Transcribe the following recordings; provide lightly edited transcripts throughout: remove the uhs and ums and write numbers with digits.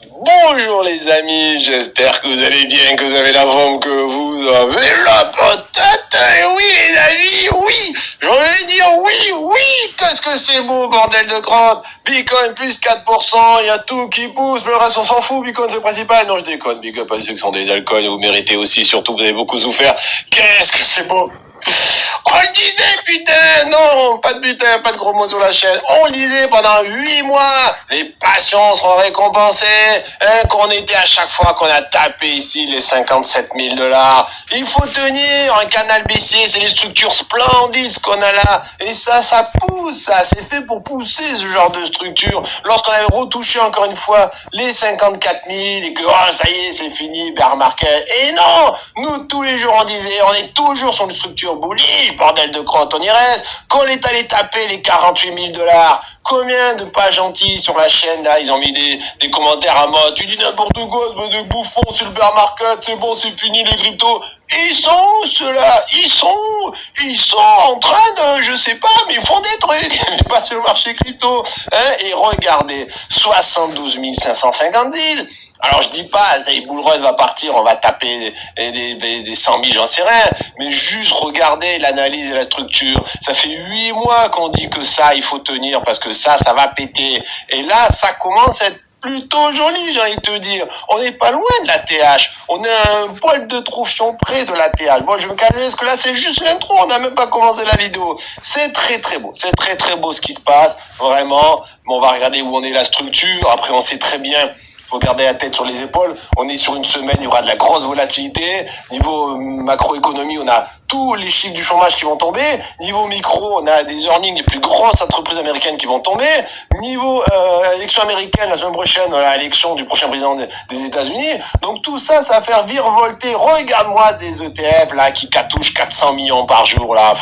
Bonjour les amis, j'espère que vous allez bien, que vous avez la forme, que vous avez la patate. Et oui les amis, oui, j'en ai dire oui, qu'est-ce que c'est beau, bordel de crotte. Bitcoin plus 4%, il y a tout qui pousse, le reste on s'en fout, Bitcoin c'est le principal. Non je déconne, Big up à ceux qui sont des alcools, vous méritez aussi, surtout que vous avez beaucoup souffert. Qu'est-ce que c'est beau. On le disait, putain, non, pas de putain, pas de gros mots sur la chaîne. On le disait pendant 8 mois, les patients seront récompensés, qu'on était à chaque fois qu'on a tapé ici les 57 000 $. Il faut tenir un canal BC, c'est les structures splendides ce qu'on a là. Et ça pousse, ça, c'est fait pour pousser ce genre de structure. Lorsqu'on avait retouché encore une fois les 54 000 et que, oh, ça y est, c'est fini, bear market. Et non, nous, tous les jours, on disait, on est toujours sur une structure bullish, bordel de crotte, on y reste. Quand on est allé taper les 48 000 $, combien de pas gentils sur la chaîne, là, ils ont mis des commentaires à mode, tu dis n'importe quoi, de bouffon, c'est le bear market, c'est bon, c'est fini, les cryptos. Ils sont où, ceux-là? Ils sont où? Ils sont en train de, je sais pas, mais ils font des trucs, pas sur le marché crypto, hein, et regardez, 72 550. Alors je dis pas, Bullrun va partir, on va taper des 100 000, j'en sais rien, mais juste regardez l'analyse et la structure. Ça fait 8 mois qu'on dit que ça, il faut tenir parce que ça va péter. Et là, ça commence à être plutôt joli, j'ai envie de te dire. On n'est pas loin de la TH. On est à un poil de troufion près de la TH. Bon, je vais me calmer parce que là, c'est juste l'intro. On n'a même pas commencé la vidéo. C'est très, très beau. C'est très, très beau ce qui se passe. Vraiment. Mais on va regarder où on est la structure. Après, on sait très bien. Faut garder la tête sur les épaules. On est sur une semaine, il y aura de la grosse volatilité. Niveau macroéconomie, on a tous les chiffres du chômage qui vont tomber. Niveau micro, on a des earnings des plus grosses entreprises américaines qui vont tomber. Niveau élection américaine, la semaine prochaine, on a l'élection du prochain président des États-Unis. Donc tout ça, ça va faire virevolter. Regarde-moi des ETF là qui catouchent 400 millions par jour là.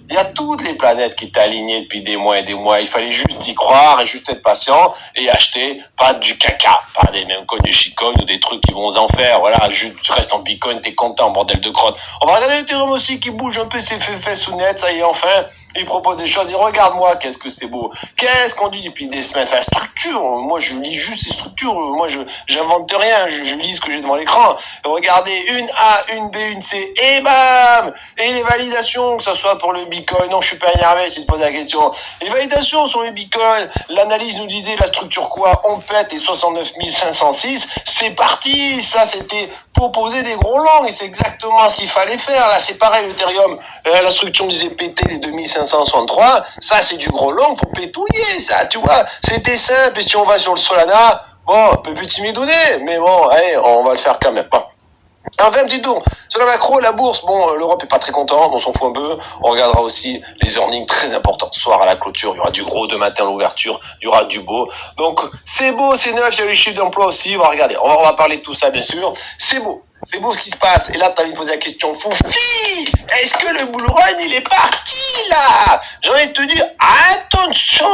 Il y a toutes les planètes qui étaient alignées depuis des mois et des mois. Il fallait juste y croire et juste être patient et acheter pas du caca, pas des mêmes coins du shitcoin ou des trucs qui vont en faire. Voilà, juste tu restes en bitcoin, t'es content, bordel de crotte. On va regarder l'Ethereum aussi qui bouge un peu ses fesses sous net, ça y est, enfin. Il propose des choses, et regarde-moi, qu'est-ce que c'est beau. Qu'est-ce qu'on dit depuis des semaines? La structure, moi je lis juste ces structures, moi j'invente rien, je lis ce que j'ai devant l'écran. Regardez, une A, une B, une C, et bam! Et les validations, que ce soit pour le Bitcoin, non je suis pas énervé si tu te poses la question. Les validations sur le Bitcoin, l'analyse nous disait la structure quoi? On pète les 69 506, c'est parti, ça c'était pour poser des gros longs, et c'est exactement ce qu'il fallait faire. Là c'est pareil, l'Ethereum, la structure disait péter les 2563, ça c'est du gros long pour pétouiller, ça, tu vois, c'était simple, et si on va sur le Solana, bon, un peu plus timidouné, mais bon, allez, on va le faire quand même. Bon. On fait un petit tour sur la macro, la bourse. Bon, l'Europe est pas très contente, on s'en fout un peu. On regardera aussi les earnings très importants. Ce soir à la clôture, il y aura du gros, demain matin à l'ouverture, il y aura du beau. Donc c'est beau, c'est neuf, il y a les chiffres d'emploi aussi. On va regarder, on va parler de tout ça bien sûr. C'est beau. C'est beau ce qui se passe. Et là, t'as envie de poser la question, Foufi, est-ce que le bull run, il est parti, là? J'ai envie de te dire, attention.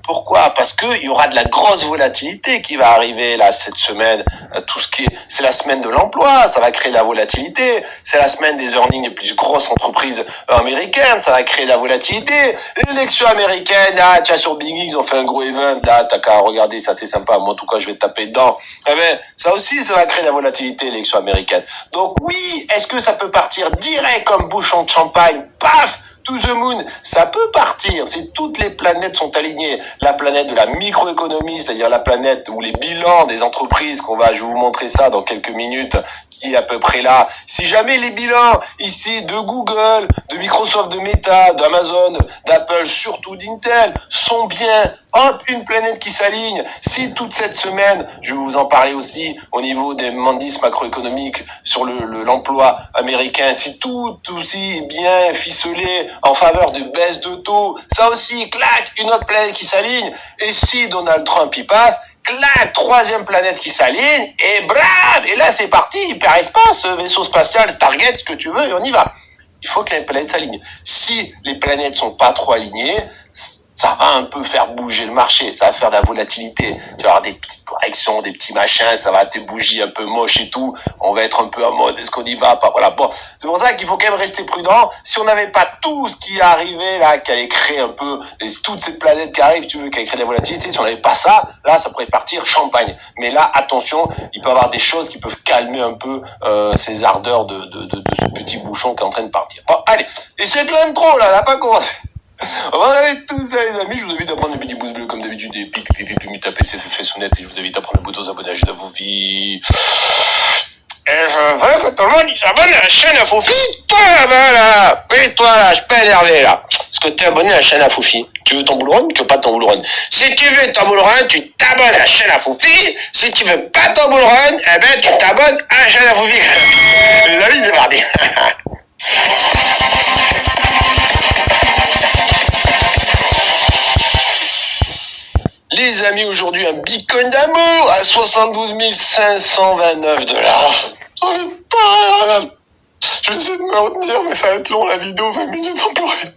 Pourquoi? Parce que il y aura de la grosse volatilité qui va arriver, là, cette semaine. Tout ce qui est, c'est la semaine de l'emploi, ça va créer de la volatilité. C'est la semaine des earnings des plus grosses entreprises américaines, ça va créer de la volatilité. L'élection américaine, là, tiens, sur Big X, ils ont fait un gros event, là, t'as qu'à regarder, ça c'est sympa. Moi, en tout cas, je vais taper dedans. Eh ben, ça aussi, ça va créer de la volatilité, l'élection américaine. Donc oui, est-ce que ça peut partir direct comme bouchon de champagne? Paf! To the moon, ça peut partir si toutes les planètes sont alignées. La planète de la microéconomie, c'est-à-dire la planète où les bilans des entreprises, je vais vous montrer ça dans quelques minutes, qui est à peu près là. Si jamais les bilans ici de Google, de Microsoft, de Meta, d'Amazon, d'Apple, surtout d'Intel, sont bien, hop, une planète qui s'aligne. Si toute cette semaine, je vais vous en parler aussi au niveau des indices macroéconomiques sur l'emploi américain, si tout aussi bien ficelé en faveur de baisse de taux, ça aussi, clac, une autre planète qui s'aligne. Et si Donald Trump y passe, clac, troisième planète qui s'aligne, et bram, et là c'est parti, hyperespace, vaisseau spatial, Stargate, ce que tu veux, et on y va. Il faut que les planètes s'alignent. Si les planètes sont pas trop alignées, ça va un peu faire bouger le marché, ça va faire de la volatilité. Tu vas avoir des petites corrections, des petits machins, ça va tes bougies un peu moches et tout. On va être un peu en mode, est-ce qu'on y va pas? Voilà. Bon, c'est pour ça qu'il faut quand même rester prudent. Si on n'avait pas tout ce qui est arrivé là, qui allait créer un peu toute cette planète qui arrive, tu veux, qui allait créer de la volatilité, si on n'avait pas ça, là, ça pourrait partir champagne. Mais là, attention, il peut y avoir des choses qui peuvent calmer un peu ces ardeurs de ce petit bouchon qui est en train de partir. Bon, allez, et c'est de l'intro là, on n'a pas commencé. On va regarder tout ça les amis, je vous invite à prendre des petits pouces bleus comme d'habitude, des pipi pipi pipi, taper ces façonnettes et je vous invite à prendre le bouton s'abonner à vos vies. Et je veux que tout le monde s'abonne à la chaîne à Foufi. Toi là-bas là, oui toi là, je suis pas énervé là. Parce que t'es abonné à la chaîne à Foufi. Tu veux ton boule run, tu veux pas ton boule run. Si tu veux ton boule run, tu t'abonnes à la chaîne à Foufi. Si tu veux pas ton boule run, eh ben tu t'abonnes à la chaîne à Foufi. Les amis, c'est parti. Les amis, aujourd'hui, un bitcoin d'amour à 72 529 $. Je vais essayer de me retenir, mais ça va être long la vidéo, 20 minutes sans pleurer.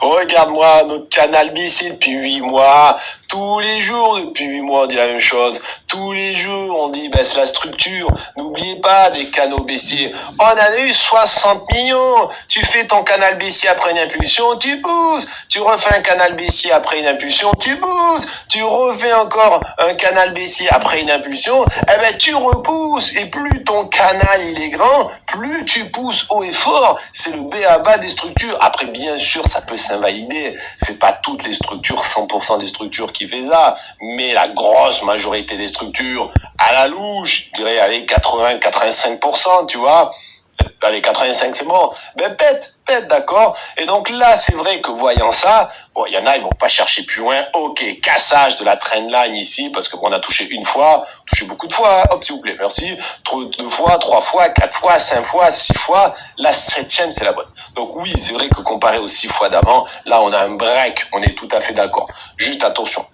Regarde-moi, notre canal BC depuis 8 mois. Tous les jours, depuis 8 mois, on dit la même chose. Tous les jours, on dit, ben, c'est la structure. N'oubliez pas des canaux baissiers. On en a eu 60 millions. Tu fais ton canal baissier après une impulsion, tu pousses. Tu refais un canal baissier après une impulsion, tu pousses. Tu refais encore un canal baissier après une impulsion, eh ben, tu repousses. Et plus ton canal, il est grand, plus tu pousses haut et fort. C'est le b.a.-ba des structures. Après, bien sûr, ça peut s'invalider. C'est pas toutes les structures, 100% des structures qui fait ça, mais la grosse majorité des structures, à la louche, je dirais, allez, 80-85%, tu vois. Allez, 85, c'est bon. Ben, pète, d'accord. Et donc là, c'est vrai que voyant ça, bon, il y en a, ils vont pas chercher plus loin. Ok, cassage de la trendline ici, parce que bon, on a touché une fois, touché beaucoup de fois. Hop, s'il vous plaît, merci. 2 fois, 3 fois, 4 fois, 5 fois, 6 fois. La 7e, c'est la bonne. Donc oui, c'est vrai que comparé aux 6 fois d'avant, là, on a un break. On est tout à fait d'accord. Juste attention.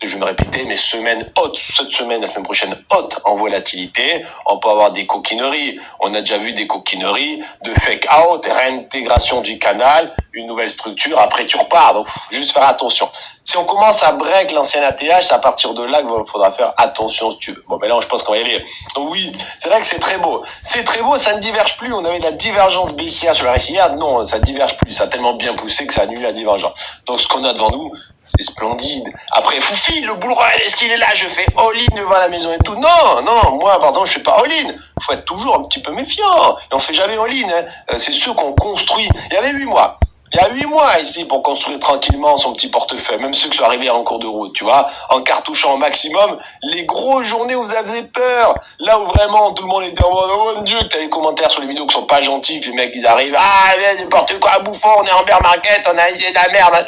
Je vais me répéter, mais semaine haute, cette semaine, la semaine prochaine, haute en volatilité. On peut avoir des coquineries. On a déjà vu des coquineries de fake out, réintégration du canal, une nouvelle structure. Après, tu repars. Donc, juste faire attention. Si on commence à break l'ancien ATH, c'est à partir de là qu'il faudra faire attention si tu veux. Bon, ben là, je pense qu'on va y aller. Donc, oui, c'est vrai que c'est très beau. C'est très beau, ça ne diverge plus. On avait de la divergence baissière sur la RSI. Non, ça diverge plus. Ça a tellement bien poussé que ça annule la divergence. Donc, ce qu'on a devant nous, c'est splendide. Après, Foufi, le bull run, est-ce qu'il est là? Je fais all-in devant la maison et tout. Non, moi, pardon, je fais pas all-in. Faut être toujours un petit peu méfiant. Et on fait jamais all-in, hein. C'est ceux qu'on construit. Il y avait 8 mois. Il y a 8 mois ici pour construire tranquillement son petit portefeuille, même ceux qui sont arrivés en cours de route, tu vois, en cartouchant au maximum. Les grosses journées où ça faisait peur, là où vraiment tout le monde était en mode oh mon dieu, que t'as les commentaires sur les vidéos qui sont pas gentils, que les mecs ils arrivent, ah mais n'importe quoi, bouffon, on est en bear market, on a essayé de la merde.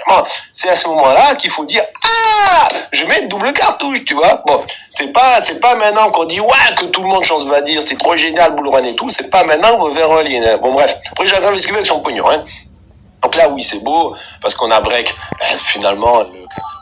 C'est à ce moment-là qu'il faut dire ah, je mets une double cartouche, tu vois. Bon, c'est pas maintenant qu'on dit ouais que tout le monde chance va dire c'est trop génial, bull run et tout, c'est pas maintenant qu'on va faire en ligne. Bon bref, après chacun fait ce qu'il veut avec son pognon, hein. Donc là, oui, c'est beau, parce qu'on a break, finalement,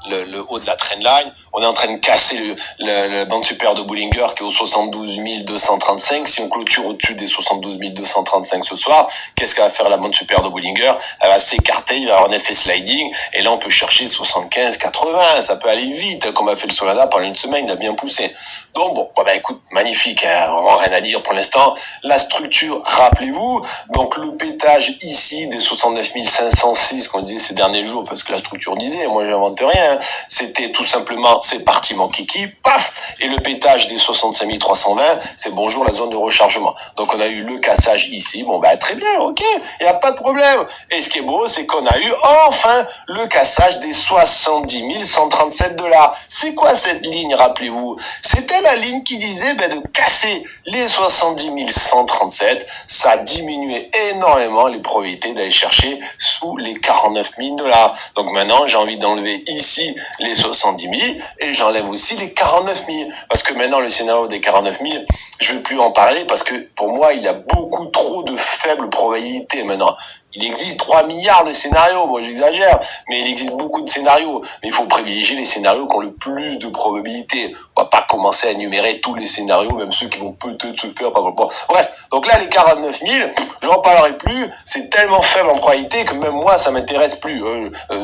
le haut de la trendline. On est en train de casser le bande super de Bollinger qui est au 72 235. Si on clôture au-dessus des 72 235 ce soir, qu'est-ce qu'elle va faire la bande super de Bollinger? Elle va s'écarter, il va y avoir un effet sliding, et là on peut chercher 75, 80. Ça peut aller vite, comme a fait le Solana pendant une semaine, il a bien poussé. Donc bon, bah écoute, magnifique, hein, vraiment rien à dire pour l'instant. La structure, rappelez-vous, donc le pétage ici des 69 506 qu'on disait ces derniers jours, parce que la structure disait, moi j'invente rien, hein, c'était tout simplement c'est parti mon kiki, paf, et le pétage des 65 320, c'est bonjour la zone de rechargement. Donc on a eu le cassage ici, bon bah très bien, ok, il n'y a pas de problème. Et ce qui est beau, c'est qu'on a eu enfin le cassage des 70 137 $. C'est quoi cette ligne, rappelez-vous? C'était la ligne qui disait de casser les 70 137, ça diminuait énormément les probabilités d'aller chercher sous les 49 000 $. Donc maintenant, j'ai envie d'enlever ici les 70 000 et j'enlève aussi les 49 000. Parce que maintenant, le scénario des 49 000, je ne vais plus en parler parce que pour moi, il y a beaucoup trop de faibles probabilités maintenant. Il existe 3 milliards de scénarios, moi j'exagère, mais il existe beaucoup de scénarios. Mais il faut privilégier les scénarios qui ont le plus de probabilités. On va pas commencer à énumérer tous les scénarios, même ceux qui vont peut-être se faire. Bref, donc là, les 49 000, j'en parlerai plus. C'est tellement faible en probabilité que même moi, ça m'intéresse plus.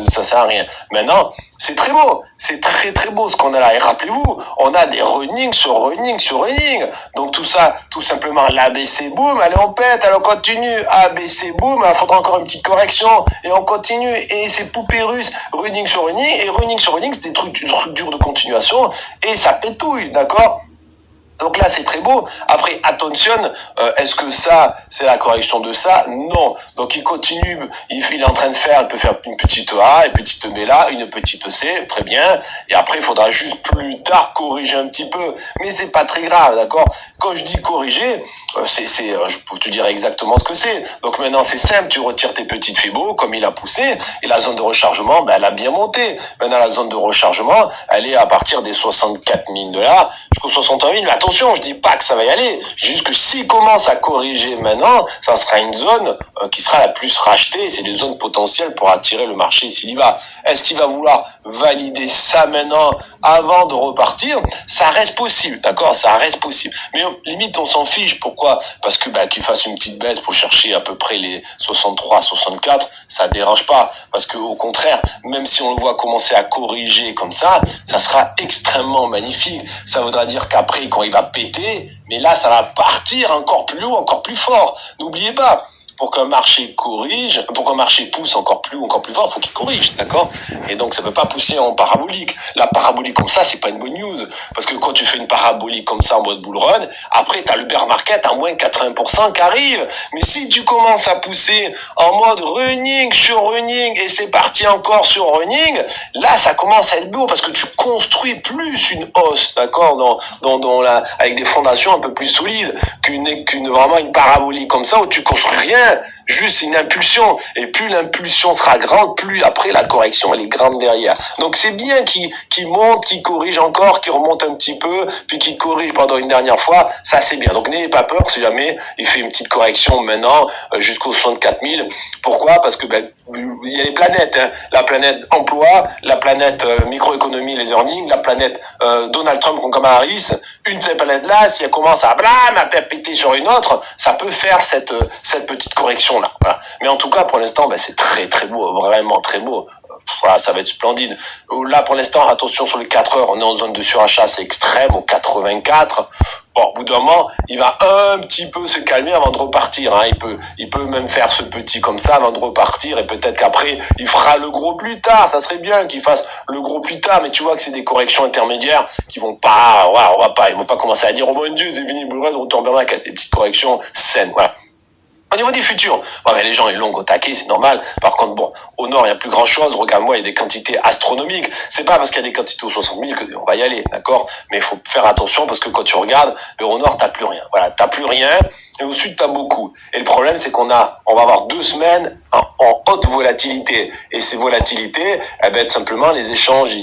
Ça sert à rien. Maintenant, c'est très beau. C'est très très beau ce qu'on a là. Et rappelez-vous, on a des running sur running sur running. Donc tout ça, tout simplement, l'ABC, boum, allez, on pète, allez, on continue. ABC, boum, il faudra encore une petite correction. Et on continue. Et c'est poupée russe, running sur running. Et running sur running, c'est des trucs durs de continuation. Et ça pétouille, d'accord? Donc là, c'est très beau. Après, attention, est-ce que ça, c'est la correction de ça? Non. Donc il continue, il est en train de faire, il peut faire une petite A, une petite B là, une petite C, très bien. Et après, il faudra juste plus tard corriger un petit peu. Mais c'est pas très grave, d'accord? Quand je dis corriger, je peux te dire exactement ce que c'est. Donc maintenant, c'est simple, tu retires tes petites fibos, comme il a poussé, et la zone de rechargement, ben, elle a bien monté. Maintenant, la zone de rechargement, elle est à partir des 64 000 $ jusqu'aux 61 000. Mais attention, je dis pas que ça va y aller. Juste que s'il commence à corriger maintenant, ça sera une zone qui sera la plus rachetée. C'est des zones potentielles pour attirer le marché s'il y va. Est-ce qu'il va vouloir valider ça maintenant avant de repartir? Ça reste possible, d'accord? Ça reste possible. Mais limite, on s'en fiche. Pourquoi? Parce que qu'il fasse une petite baisse pour chercher à peu près les 63, 64, ça dérange pas. Parce que au contraire, même si on le voit commencer à corriger comme ça sera extrêmement magnifique. Ça voudra dire qu'après, quand il va péter, mais là, ça va partir encore plus haut, encore plus fort. N'oubliez pas, pour qu'un marché corrige, pour qu'un marché pousse encore plus haut, encore plus fort, il faut qu'il corrige, d'accord? Et donc, ça ne peut pas pousser en parabolique. La parabolique comme ça, c'est pas une bonne news. Parce que quand tu fais une parabolique comme ça en mode bull run, après, tu as le bear market à moins 80% qui arrive. Mais si tu commences à pousser en mode running sur running et c'est parti encore sur running, là, ça commence à être beau parce que tu construis plus une hausse, d'accord? Avec des fondations un peu plus solides vraiment une parabolique comme ça où tu construis rien. Juste une impulsion. Et plus l'impulsion sera grande, plus après la correction, elle est grande derrière. Donc c'est bien qu'il monte, qu'il corrige encore, qu'il remonte un petit peu, puis qu'il corrige pendant une dernière fois. Ça c'est bien. Donc n'ayez pas peur si jamais il fait une petite correction maintenant jusqu'aux 64 000. Pourquoi? Parce que il y a les planètes. Hein. La planète emploi, la planète microéconomie, les earnings, la planète Donald Trump contre Kamala Harris. Une de ces planètes-là, si elle commence à péter sur une autre, ça peut faire cette petite correction là. Voilà. Mais en tout cas, pour l'instant, c'est très très beau, vraiment très beau. Voilà, ça va être splendide. Là, pour l'instant, attention sur les 4 heures, on est en zone de surachat, c'est extrême, au 84. Bon, au bout d'un moment, il va un petit peu se calmer avant de repartir. Hein. Il peut même faire ce petit comme ça avant de repartir et peut-être qu'après, il fera le gros plus tard. Ça serait bien qu'il fasse le gros plus tard, mais tu vois que c'est des corrections intermédiaires qui vont pas, ils vont pas commencer à dire, oh mon Dieu, c'est fini, bull run, retourne vers des petites corrections saines, voilà. Au niveau des futurs, les gens ils l'ont au taquet, c'est normal. Par contre, au nord, il n'y a plus grand chose. Regarde-moi, il y a des quantités astronomiques. C'est pas parce qu'il y a des quantités aux 60 000 qu'on va y aller, d'accord? Mais il faut faire attention parce que quand tu regardes, le au nord, t'as plus rien. Voilà, t'as plus rien. Et au sud, t'as beaucoup. Et le problème, c'est on va avoir 2 semaines en haute volatilité. Et ces volatilités, tout simplement, les échanges,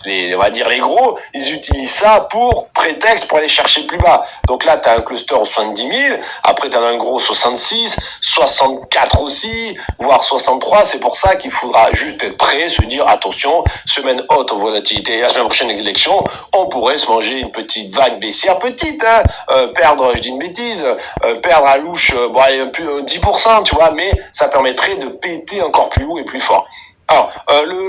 on va dire les gros, ils utilisent ça pour prétexte pour aller chercher plus bas. Donc là, tu as un cluster aux 70 000, après tu as un gros 66, 64 aussi, voire 63. C'est pour ça qu'il faudra juste être prêt, se dire attention, semaine haute en volatilité, et la semaine prochaine élection, on pourrait se manger une petite vague baissière, petite, perdre, je dis une bêtise, perdre à louche, un peu 10%, tu vois, mais ça permettrait de péter encore plus haut et plus fort. Alors,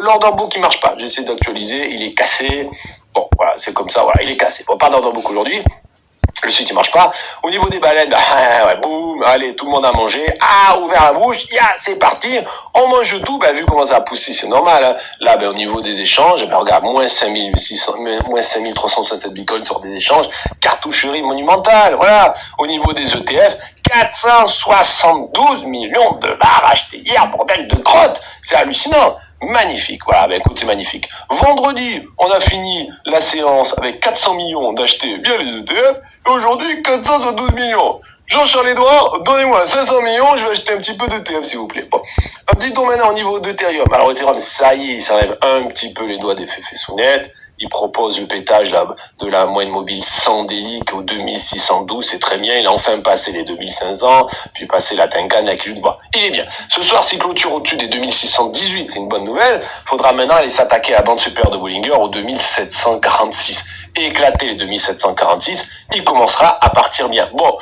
l'order book il marche pas. J'essaie d'actualiser, il est cassé. Bon, voilà, c'est comme ça, voilà, il est cassé. Bon, pas d'order book aujourd'hui. Le site il marche pas. Au niveau des baleines, boum, allez, tout le monde a mangé. Ouvert la bouche, c'est parti. On mange tout, vu comment ça a poussé, c'est normal. Hein. Là, au niveau des échanges, regarde, moins 5367 bitcoins sur des échanges, cartoucherie monumentale. Voilà. Au niveau des ETF, 472 millions de dollars achetés hier, bordel de crotte. C'est hallucinant. Magnifique, voilà, écoute, c'est magnifique. Vendredi, on a fini la séance avec 400 millions d'achetés via les ETF, et aujourd'hui, 472 millions. Jean-Charles Edouard, donnez-moi 500 millions, je vais acheter un petit peu d'ETF, s'il vous plaît. Bon. Un petit tour maintenant au niveau d'Ethereum. Alors, Ethereum, ça y est, il s'enlève un petit peu les doigts des féfés sounettes. il propose le pétage de la moyenne mobile sans délit au 2612, c'est très bien. Il a enfin passé les 2500, puis passé la Tenkan avec Jude. Bon, il est bien. Ce soir, s'il clôture au-dessus des 2618, c'est une bonne nouvelle. Faudra maintenant aller s'attaquer à la bande supérieure de Bollinger au 2746. Et éclater les 2746, il commencera à partir bien. Bon,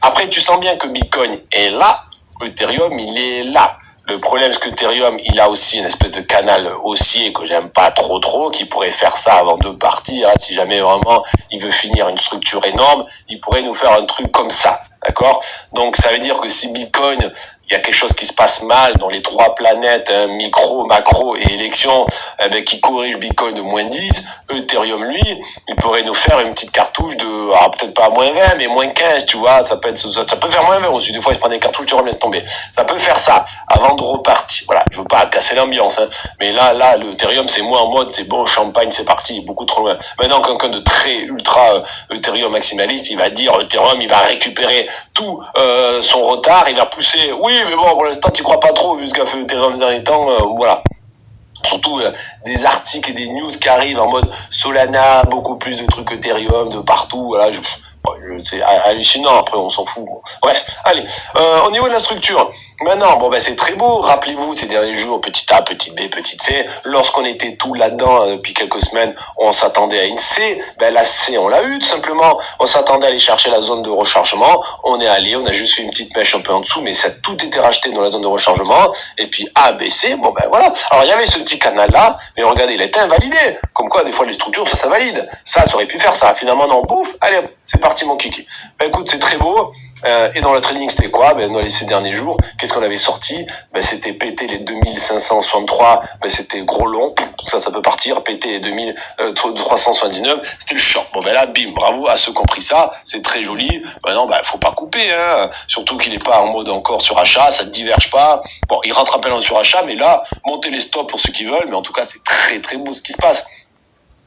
après, tu sens bien que Bitcoin est là, Ethereum, il est là. Le problème, c'est que Ethereum, il a aussi une espèce de canal haussier que j'aime pas trop, qui pourrait faire ça avant de partir. Hein. Si jamais vraiment il veut finir une structure énorme, il pourrait nous faire un truc comme ça, d'accord? Donc ça veut dire que si Bitcoin, il y a quelque chose qui se passe mal dans les trois planètes, hein, micro, macro et élection, eh ben, qui corrige Bitcoin de moins 10, Ethereum, lui, il pourrait nous faire une petite cartouche de, peut-être pas moins 20, mais moins 15, tu vois, ça peut faire moins 20 aussi. Des fois, il se prend des cartouches, tu laisse tomber. Ça peut faire ça avant de repartir. Voilà, je veux pas casser l'ambiance, hein, mais là, le Ethereum, c'est moins en mode, c'est bon, champagne, c'est parti, beaucoup trop loin. Maintenant, quelqu'un de très ultra Ethereum maximaliste, il va dire, Ethereum, il va récupérer tout son retard, il va pousser, oui, mais bon, pour l'instant, tu crois pas trop, vu ce qu'a fait Ethereum ces derniers temps, voilà. Surtout des articles et des news qui arrivent en mode Solana, beaucoup plus de trucs Ethereum de partout, voilà, c'est hallucinant, après on s'en fout. Bon. Bref, allez, au niveau de la structure, maintenant, bon ben c'est très beau, rappelez-vous ces derniers jours, petit A, petit B, petit C, lorsqu'on était tout là-dedans depuis quelques semaines, on s'attendait à une C, ben la C on l'a eu tout simplement, on s'attendait à aller chercher la zone de rechargement, on est allé, on a juste fait une petite mèche un peu en dessous, mais ça a tout été racheté dans la zone de rechargement, et puis A, B, C, bon ben voilà, alors il y avait ce petit canal-là, mais regardez, il a été invalidé, comme quoi des fois les structures ça valide, ça aurait pu faire ça, finalement non, bouf, allez, c'est parti mon kiki. Ben écoute, c'est très beau. Et dans le trading, c'était quoi? Ben, dans ces derniers jours, qu'est-ce qu'on avait sorti? Ben, c'était péter les 2563, ben, c'était gros long, ça peut partir, péter les 2379, c'était le short. Bon, ben là, bim, bravo à ceux qui ont pris ça, c'est très joli. Maintenant, ben, faut pas couper, hein. Surtout qu'il est pas en mode encore sur achat, ça ne diverge pas. Bon, il rentre un peu en sur achat, mais là, montez les stops pour ceux qui veulent, mais en tout cas, c'est très, très beau ce qui se passe.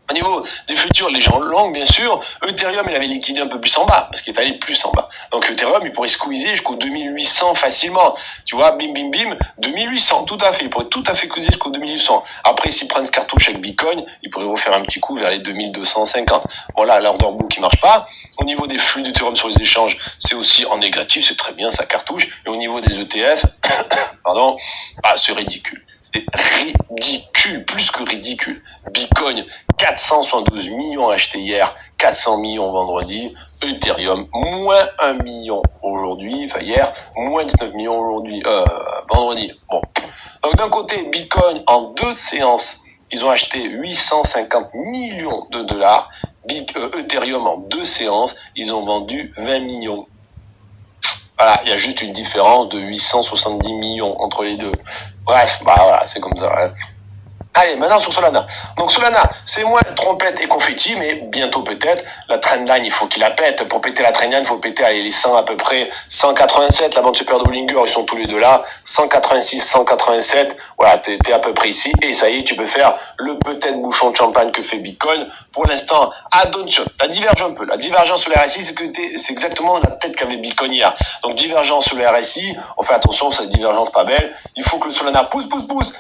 Au niveau des futurs, les gens longs, bien sûr, Ethereum, il avait liquidé un peu plus en bas, parce qu'il est allé plus en bas. Donc Ethereum, il pourrait squeezer jusqu'au 2800 facilement. Tu vois, bim, bim, bim, 2800, tout à fait. Il pourrait tout à fait squeezer jusqu'au 2800. Après, s'il prend ce cartouche avec Bitcoin, il pourrait refaire un petit coup vers les 2250. Voilà, l'order book qui marche pas. Au niveau des flux d'Ethereum sur les échanges, c'est aussi en négatif, c'est très bien, ça cartouche. Et au niveau des ETF, pardon, c'est ridicule. C'est ridicule, plus que ridicule. Bitcoin, 472 millions achetés hier, 400 millions vendredi. Ethereum, moins 1 million aujourd'hui, enfin hier, moins 19 millions aujourd'hui, vendredi. Bon. Donc d'un côté, Bitcoin, en 2 séances, ils ont acheté 850 millions de dollars. Ethereum, en 2 séances, ils ont vendu 20 millions. Voilà, il y a juste une différence de 870 millions entre les deux. Bref, voilà, c'est comme ça. Hein. Allez, maintenant sur Solana. Donc Solana, c'est moins trompette et confetti, mais bientôt peut-être. La trendline, il faut qu'il la pète. Pour péter la trendline, il faut péter les 100 à peu près. 187, la bande supérieure de Bollinger, ils sont tous les deux là. 186, 187. Voilà, t'es à peu près ici. Et ça y est, tu peux faire le peut-être bouchon de champagne que fait Bitcoin. Pour l'instant, attention, ça diverge un peu. La divergence sur le RSI, c'est exactement la tête qu'avait Bitcoin hier. Donc divergence sur le RSI, on fait attention, cette divergence pas belle. Il faut que le Solana pousse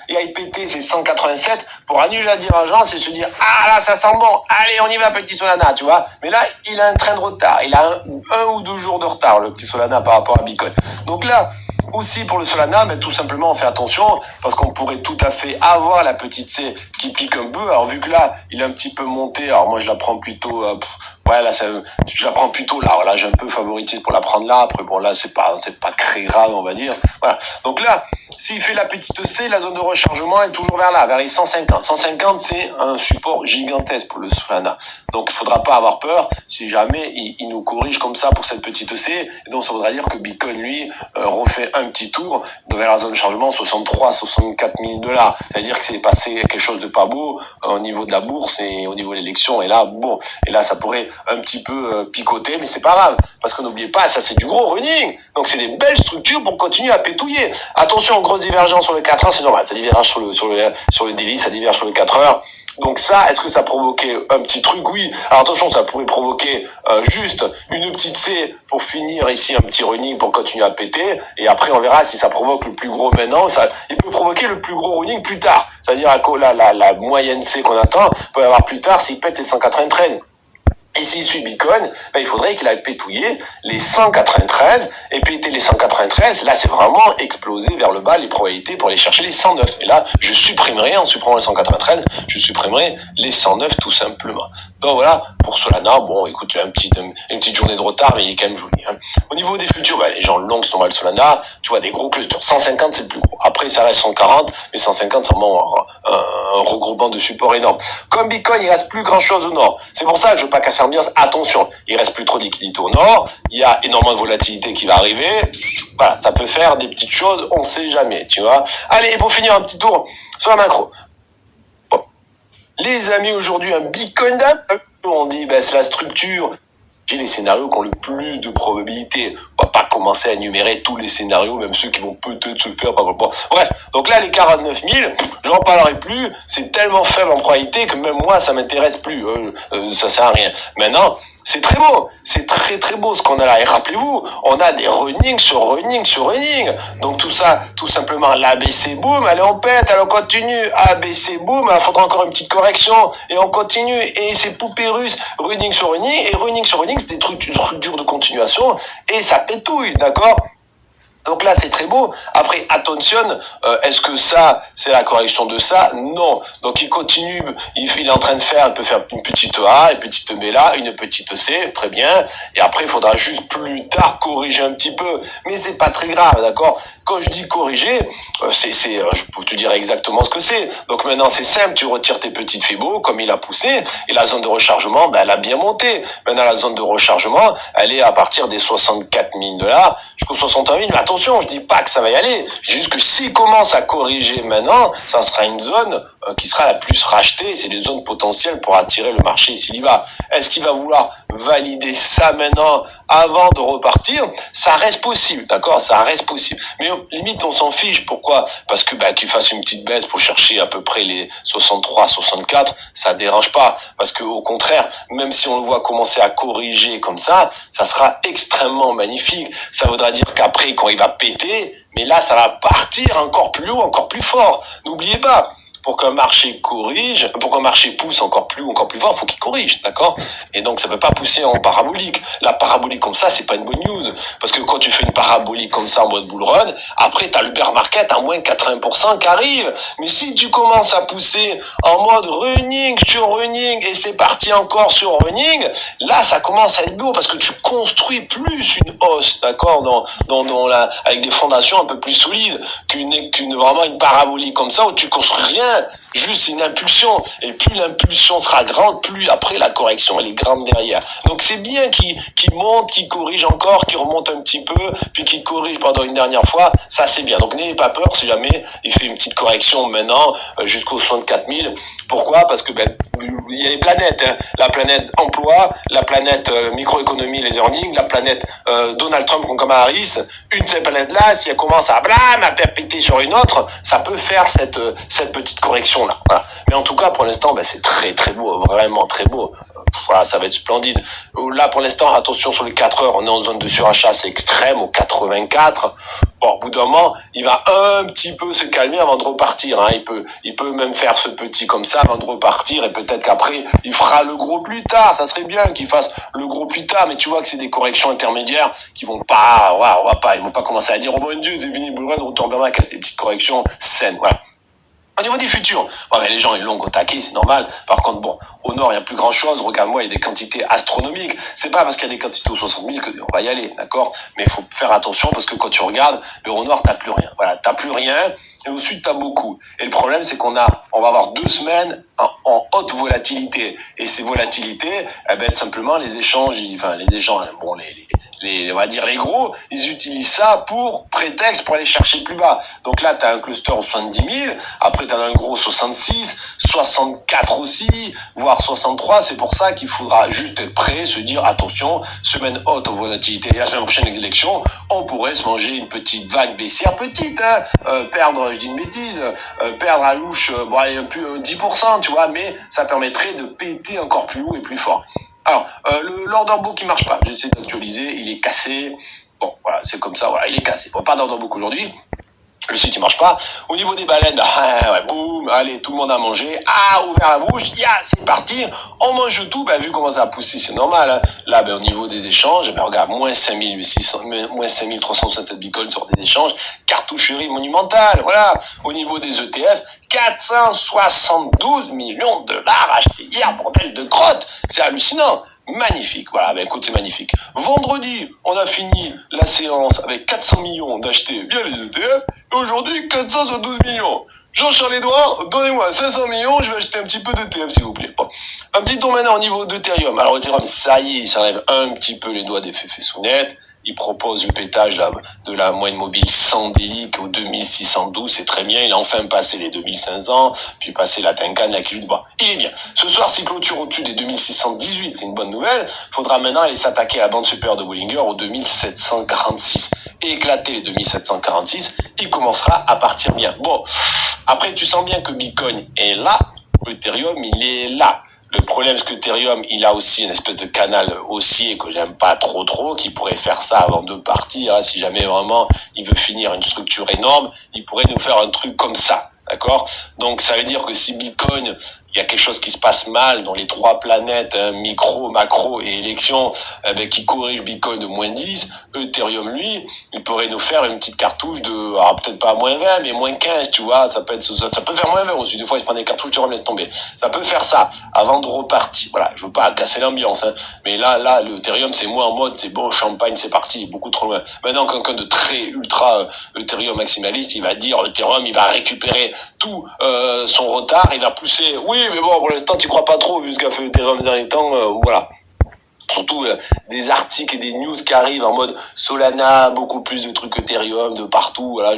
et aille péter ses 187 pour annuler la divergence et se dire ah là ça sent bon, allez on y va petit Solana, tu vois. Mais là il a un train de retard, il a un ou 2 jours de retard le petit Solana par rapport à Bitcoin. Donc là aussi pour le Solana, mais tout simplement on fait attention parce qu'on pourrait tout à fait avoir la petite C qui pique un peu. Alors vu que là il est un petit peu monté, alors moi je la prends plutôt ouais là je la prends plutôt là. Voilà, j'ai un peu favoritisé pour la prendre là. Après bon là c'est pas très grave on va dire. Voilà. Donc là s'il fait la petite C, la zone de rechargement est toujours vers là, vers les 150. 150 c'est un support gigantesque pour le Solana. Donc il faudra pas avoir peur si jamais il nous corrige comme ça pour cette petite C. Et donc ça voudra dire que Bitcoin lui refait un petit tour vers la zone de chargement 63, 64 000 dollars. C'est-à-dire que c'est passé quelque chose de pas beau au niveau de la bourse et au niveau de l'élection. Et là, bon, et là, ça pourrait un petit peu picoté, mais c'est pas grave, parce que n'oubliez pas, ça c'est du gros running, donc c'est des belles structures pour continuer à pétouiller. Attention, grosse divergence sur le 4 heures, c'est normal, ça diverge sur le daily, ça diverge sur le 4 heures. Donc ça, est-ce que ça provoquait un petit truc? Oui. Alors attention, ça pourrait provoquer juste une petite C pour finir ici, un petit running pour continuer à péter. Et après, on verra si ça provoque le plus gros maintenant. Il peut provoquer le plus gros running plus tard. C'est-à-dire la moyenne C qu'on attend peut y avoir plus tard s'il pète les 193. Et s'il suit Bitcoin, il faudrait qu'il aille pétouiller les 193 et péter les 193. Là, c'est vraiment exploser vers le bas les probabilités pour aller chercher les 109. Et là, je supprimerai, en supprimant les 193, je supprimerai les 109 tout simplement. Donc voilà, pour Solana, bon, écoute, il y a une petite journée de retard, mais il est quand même joli. Hein. Au niveau des futurs, les gens longs qui sont mal Solana, tu vois, des gros clusters. 150, c'est le plus gros. Après, ça reste 140, mais 150, c'est vraiment un regroupement de support énorme. Comme Bitcoin, il reste plus grand chose au nord. C'est pour ça que je veux pas casser l'ambiance. Attention, il reste plus trop de liquidité au nord. Il y a énormément de volatilité qui va arriver. Voilà, ça peut faire des petites choses, on sait jamais, tu vois. Allez, et pour finir, un petit tour sur la macro. Bon. Les amis, aujourd'hui, un Bitcoin on dit, c'est la structure. J'ai les scénarios qui ont le plus de probabilité. On va pas commencer à énumérer tous les scénarios, même ceux qui vont peut-être se faire. Bref, donc là, les 49 000, j'en parlerai plus. C'est tellement faible en probabilité que même moi, ça m'intéresse plus. Ça sert à rien. Maintenant, c'est très beau. C'est très très beau ce qu'on a là. Et rappelez-vous, on a des running sur running sur running. Donc tout ça, tout simplement, l'ABC boom, allez on pète, allez on continue. ABC boom, il faudra encore une petite correction. Et on continue. Et c'est poupée russe, running sur running. Et running sur running, c'est des structures de continuation. Et ça pétouille, d'accord? Donc là, c'est très beau. Après, attention, est-ce que ça, c'est la correction de ça? Non. Donc il continue, il est en train de faire, il peut faire une petite A, une petite B là, une petite C, très bien. Et après, il faudra juste plus tard corriger un petit peu. Mais c'est pas très grave, d'accord? Quand je dis corriger, je peux te dire exactement ce que c'est. Donc maintenant, c'est simple, tu retires tes petites Fibo, comme il a poussé, et la zone de rechargement, elle a bien monté. Maintenant, la zone de rechargement, elle est à partir des 64 000 $ jusqu'aux 61 000. Mais attention, je dis pas que ça va y aller. Je dis juste que s'il commence à corriger maintenant, ça sera une zone qui sera la plus rachetée. C'est des zones potentielles pour attirer le marché s'il y va. Est-ce qu'il va vouloir valider ça maintenant avant de repartir? Ça reste possible, d'accord? Ça reste possible. Mais limite, on s'en fiche. Pourquoi? Parce que qu'il fasse une petite baisse pour chercher à peu près les 63, 64, ça dérange pas. Parce que au contraire, même si on le voit commencer à corriger comme ça sera extrêmement magnifique. Ça voudra dire qu'après, quand il va péter, mais là, ça va partir encore plus haut, encore plus fort. N'oubliez pas, pour qu'un marché corrige, pour qu'un marché pousse encore plus haut, encore plus fort, il faut qu'il corrige, d'accord? Et donc, ça peut pas pousser en parabolique. La parabolique comme ça, c'est pas une bonne news. Parce que quand tu fais une parabolique comme ça en mode bull run, après, t'as le bear market à moins 80% qui arrive. Mais si tu commences à pousser en mode running sur running et c'est parti encore sur running, là, ça commence à être beau parce que tu construis plus une hausse, d'accord? Avec des fondations un peu plus solides vraiment une parabolique comme ça où tu construis rien. Juste une impulsion, et plus l'impulsion sera grande, plus après la correction elle est grande derrière. Donc c'est bien qu'il monte, qu'il corrige encore, qu'il remonte un petit peu, puis qu'il corrige pendant une dernière fois, ça c'est bien. Donc n'ayez pas peur si jamais il fait une petite correction maintenant jusqu'aux 64 000. Pourquoi? Parce que il y a les planètes, hein. La planète emploi, la planète microéconomie, les earnings, la planète Donald Trump comme Kamala Harris. Une de ces planètes-là, si elle commence à péter sur une autre, ça peut faire cette petite correction là. Voilà. Mais en tout cas, pour l'instant, c'est très très beau, vraiment très beau. Voilà, ça va être splendide. Là, pour l'instant, attention sur les 4 heures, on est en zone de surachat, c'est extrême, au 84. Bon, au bout d'un moment, il va un petit peu se calmer avant de repartir. Hein. Il peut même faire ce petit comme ça avant de repartir, et peut-être qu'après, il fera le gros plus tard. Ça serait bien qu'il fasse le gros plus tard, mais tu vois que c'est des corrections intermédiaires qui vont pas, ils vont pas commencer à dire, oh mon Dieu, c'est fini, bull run, retourne bien, avec des petites corrections saines, voilà. Au niveau des futurs, les gens ils l'ont au taquet, c'est normal. Par contre, au nord, il n'y a plus grand chose. Regarde-moi, il y a des quantités astronomiques. C'est pas parce qu'il y a des quantités aux 60 000 qu'on va y aller, d'accord? Mais il faut faire attention parce que quand tu regardes, le au nord, t'as plus rien. Voilà, t'as plus rien. et au sud, tu as beaucoup. Et le problème, c'est on va avoir 2 semaines en haute volatilité. Et ces volatilités, eh ben, tout simplement, les échanges, bon, on va dire les gros, ils utilisent ça pour prétexte pour aller chercher plus bas. Donc là, tu as un cluster aux 70 000, après tu as un gros 66, 64 aussi, voire 63. C'est pour ça qu'il faudra juste être prêt, se dire attention, semaine haute en volatilité. Et la semaine prochaine, les élections, on pourrait se manger une petite vague baissière, petite, hein, perdre, je dis une bêtise, perdre à louche, bon, allez, plus 10%, tu vois, mais ça permettrait de péter encore plus haut et plus fort. Alors, l'order book, il marche pas. J'essaie d'actualiser, il est cassé. Bon, voilà, c'est comme ça, voilà, il est cassé. Bon, pas d'order book aujourd'hui. Le site, il marche pas. Au niveau des baleines, ouais, boum, allez, tout le monde a mangé. Ah, ouvert la bouche, c'est parti. On mange tout. Vu comment ça a poussé, c'est normal. Hein. Là, au niveau des échanges, regarde, moins 5367 bitcoins sur des échanges. Cartoucherie monumentale. Voilà. Au niveau des ETF, 472 millions de dollars achetés hier, bordel de crotte. C'est hallucinant. Magnifique, voilà, écoute, c'est magnifique. Vendredi, on a fini la séance avec 400 millions d'achetés via les ETF, et aujourd'hui, 472 millions. Jean-Charles Edouard, donnez-moi 500 millions, je vais acheter un petit peu d'ETF, s'il vous plaît. Bon. Un petit tour maintenant au niveau d'Ethereum. Alors, Ethereum, ça y est, il s'enlève un petit peu les doigts des Féfé-Sounettes. Il propose le pétage de la moyenne mobile sans délic au 2612, c'est très bien. Il a enfin passé les 2500, puis passé la Tenkan, la Kijut. Bon, il est bien. Ce soir, c'est clôture au-dessus des 2618, c'est une bonne nouvelle. Il faudra maintenant aller s'attaquer à la bande supérieure de Bollinger au 2746. Et éclater les 2746, il commencera à partir bien. Bon, après, tu sens bien que Bitcoin est là, Ethereum, il est là. Le problème, c'est que Ethereum, il a aussi une espèce de canal haussier que j'aime pas trop, qui pourrait faire ça avant de partir. Hein. Si jamais vraiment il veut finir une structure énorme, il pourrait nous faire un truc comme ça. D'accord? Donc, ça veut dire que si Bitcoin, il y a quelque chose qui se passe mal dans les 3 planètes, hein, micro, macro et élection, qui corrige Bitcoin de moins 10, Ethereum, lui, il pourrait nous faire une petite cartouche de, alors peut-être pas moins 20, mais moins 15, tu vois, ça peut faire moins 20 aussi. Des fois, il se prend des cartouches, tu laisse tomber. Ça peut faire ça avant de repartir. Voilà, je veux pas casser l'ambiance, hein, mais là, le Ethereum, c'est moins en mode, c'est bon, champagne, c'est parti, beaucoup trop loin. Maintenant, quelqu'un de très ultra Ethereum maximaliste, il va dire, Ethereum, il va récupérer tout son retard, il va pousser, oui, mais bon, pour l'instant, tu crois pas trop, vu ce qu'a fait Ethereum ces derniers temps, voilà. Surtout des articles et des news qui arrivent en mode Solana, beaucoup plus de trucs Ethereum de partout, voilà,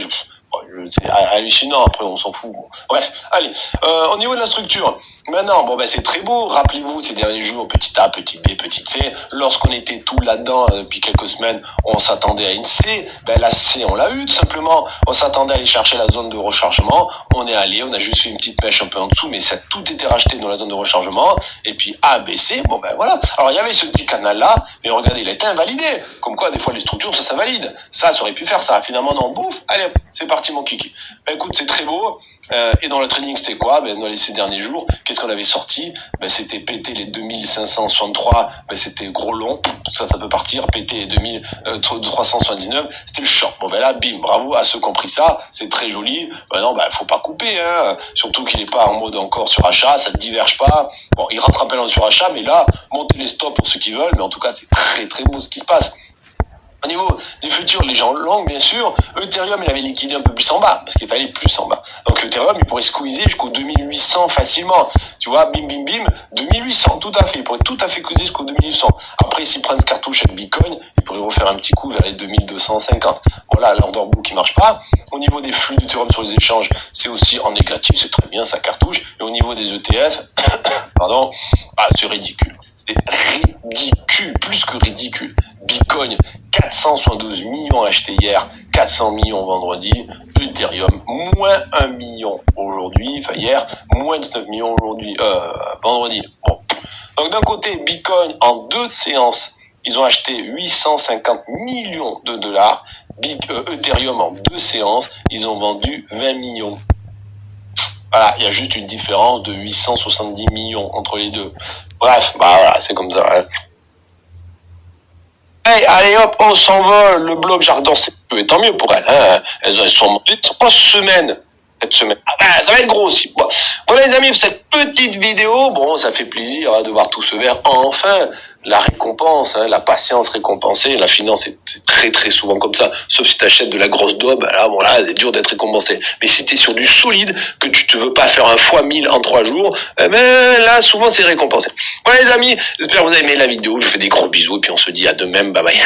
c'est hallucinant, après on s'en fout. Bon. Bref, allez, au niveau de la structure, maintenant, c'est très beau, rappelez-vous ces derniers jours, petit A, petit B, petit C, lorsqu'on était tout là-dedans depuis quelques semaines, on s'attendait à une C, la C on l'a eu tout simplement, on s'attendait à aller chercher la zone de rechargement, on est allé, on a juste fait une petite mèche un peu en dessous, mais ça a tout été racheté dans la zone de rechargement, et puis A, B, C, voilà, alors il y avait ce petit canal-là, mais regardez, il a été invalidé, comme quoi des fois les structures, ça valide, ça aurait pu faire ça, finalement non, bouf, allez, c'est parti mon kiki. Écoute, c'est très beau. Et dans le trading, c'était quoi? Dans ces derniers jours, qu'est-ce qu'on avait sorti? C'était péter les 2563, c'était gros long. Ça peut partir. Péter les 2379, c'était le short. Là, bim, bravo à ceux qui ont pris ça. C'est très joli. Non, faut pas couper, hein. Surtout qu'il est pas en mode encore sur achat, ça ne diverge pas. Bon, il rentre un peu en surachat, mais là, montez les stops pour ceux qui veulent. Mais en tout cas, c'est très, très beau ce qui se passe. Au niveau des futurs, les gens longs, bien sûr, Ethereum, il avait liquidé un peu plus en bas, parce qu'il est allé plus en bas. Donc Ethereum, il pourrait squeezer jusqu'au 2800 facilement. Tu vois, bim, bim, bim, 2800, tout à fait. Il pourrait tout à fait squeezer jusqu'au 2800. Après, s'il prend ce cartouche avec Bitcoin, il pourrait refaire un petit coup vers les 2250. Voilà, l'order book qui marche pas. Au niveau des flux d'Ethereum sur les échanges, c'est aussi en négatif, c'est très bien, ça cartouche. Et au niveau des ETF, pardon, c'est ridicule. C'est ridicule, plus que ridicule. Bitcoin, 472 millions achetés hier, 400 millions vendredi. Ethereum, moins 1 million aujourd'hui, hier, moins 19 millions aujourd'hui, vendredi. Bon. Donc d'un côté, Bitcoin, en 2 séances, ils ont acheté 850 millions de dollars. Ethereum, en 2 séances, ils ont vendu 20 millions. Voilà, il y a juste une différence de 870 millions entre les deux. Bref, voilà, c'est comme ça. Hein. Hey, allez hop, on s'envole, le blog Jardin, c'est peu, et tant mieux pour elles. Hein. Elles sont montées 3 semaines. Cette semaine. Ça va être gros aussi. Voilà les amis, pour cette petite vidéo, ça fait plaisir de voir tout ce vert enfin la récompense, hein, la patience récompensée. La finance est très très souvent comme ça. Sauf si tu achètes de la grosse daube, là, bon, là, c'est dur d'être récompensé. Mais si tu es sur du solide, que tu te veux pas faire un fois 1000 en 3 jours, eh ben, là, souvent, c'est récompensé. Voilà les amis, j'espère que vous avez aimé la vidéo. Je vous fais des gros bisous et puis on se dit à demain. Bye bye.